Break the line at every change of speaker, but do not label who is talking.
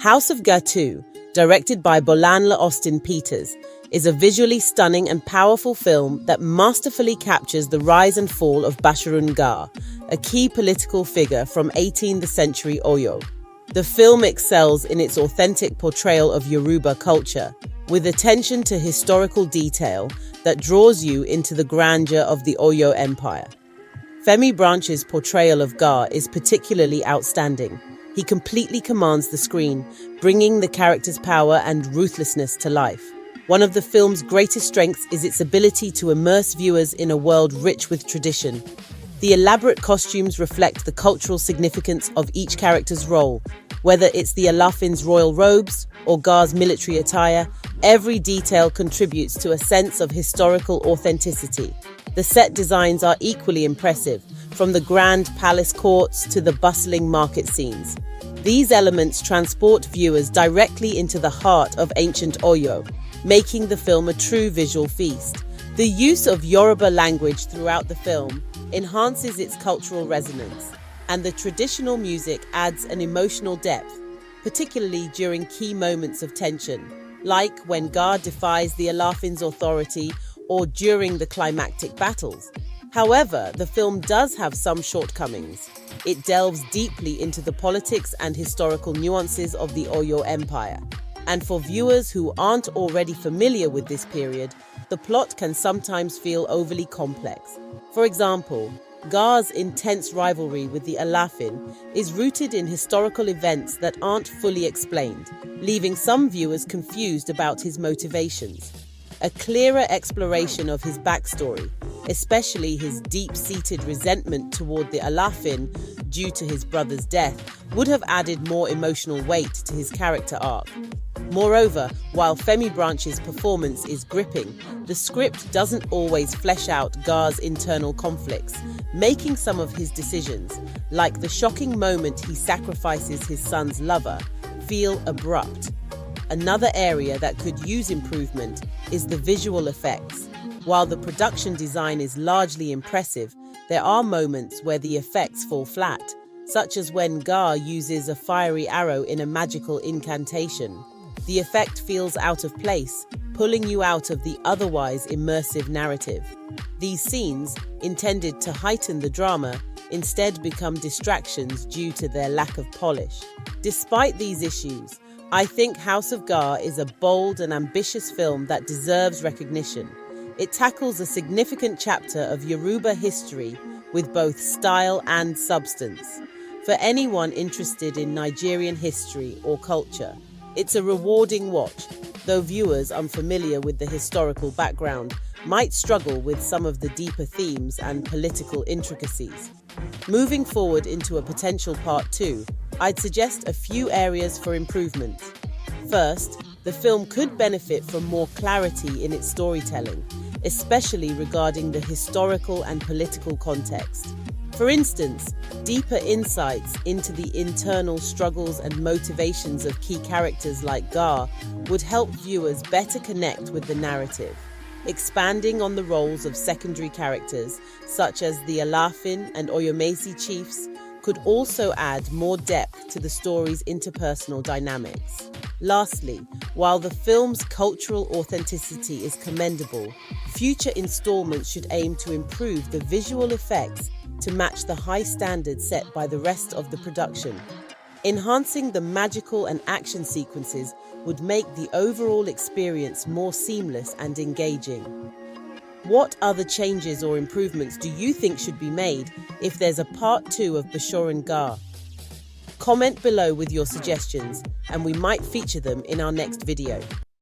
House of Gatu, directed by Bolanle Austine Peters, is a visually stunning and powerful film that masterfully captures the rise and fall of Bashorun Gaa, a key political figure from 18th century Oyo. The film excels in its authentic portrayal of Yoruba culture, with attention to historical detail that draws you into the grandeur of the Oyo Empire. Femi Branch's portrayal of Gaa is particularly outstanding. He completely commands the screen, bringing the character's power and ruthlessness to life. One of the film's greatest strengths is its ability to immerse viewers in a world rich with tradition. The elaborate costumes reflect the cultural significance of each character's role. Whether it's the Alaafin's royal robes or Gaa's military attire, every detail contributes to a sense of historical authenticity. The set designs are equally impressive, from the grand palace courts to the bustling market scenes. These elements transport viewers directly into the heart of ancient Oyo, making the film a true visual feast. The use of Yoruba language throughout the film enhances its cultural resonance, and the traditional music adds an emotional depth, particularly during key moments of tension, like when Gaa defies the Alaafin's authority or during the climactic battles. However, the film does have some shortcomings. It delves deeply into the politics and historical nuances of the Oyo Empire. And for viewers who aren't already familiar with this period, the plot can sometimes feel overly complex. For example, Gaa's intense rivalry with the Alaafin is rooted in historical events that aren't fully explained, leaving some viewers confused about his motivations. A clearer exploration of his backstory, especially his deep-seated resentment toward the Alaafin due to his brother's death, would have added more emotional weight to his character arc. Moreover, while Femi Branch's performance is gripping, the script doesn't always flesh out Gaa's internal conflicts, making some of his decisions, like the shocking moment he sacrifices his son's lover, feel abrupt. Another area that could use improvement is the visual effects. While the production design is largely impressive, there are moments where the effects fall flat, such as when Gaa uses a fiery arrow in a magical incantation. The effect feels out of place, pulling you out of the otherwise immersive narrative. These scenes, intended to heighten the drama, instead become distractions due to their lack of polish. Despite these issues, I think House of Gaa is a bold and ambitious film that deserves recognition. It tackles a significant chapter of Yoruba history with both style and substance. For anyone interested in Nigerian history or culture, it's a rewarding watch, though viewers unfamiliar with the historical background might struggle with some of the deeper themes and political intricacies. Moving forward into a potential part 2, I'd suggest a few areas for improvement. First, the film could benefit from more clarity in its storytelling, especially regarding the historical and political context. For instance, deeper insights into the internal struggles and motivations of key characters like Gaa would help viewers better connect with the narrative. Expanding on the roles of secondary characters, such as the Alaafin and Oyomesi chiefs, could also add more depth to the story's interpersonal dynamics. Lastly, while the film's cultural authenticity is commendable, future installments should aim to improve the visual effects to match the high standards set by the rest of the production. Enhancing the magical and action sequences would make the overall experience more seamless and engaging. What other changes or improvements do you think should be made if there's a part 2 of Bashorun Gaa? Comment below with your suggestions, and we might feature them in our next video.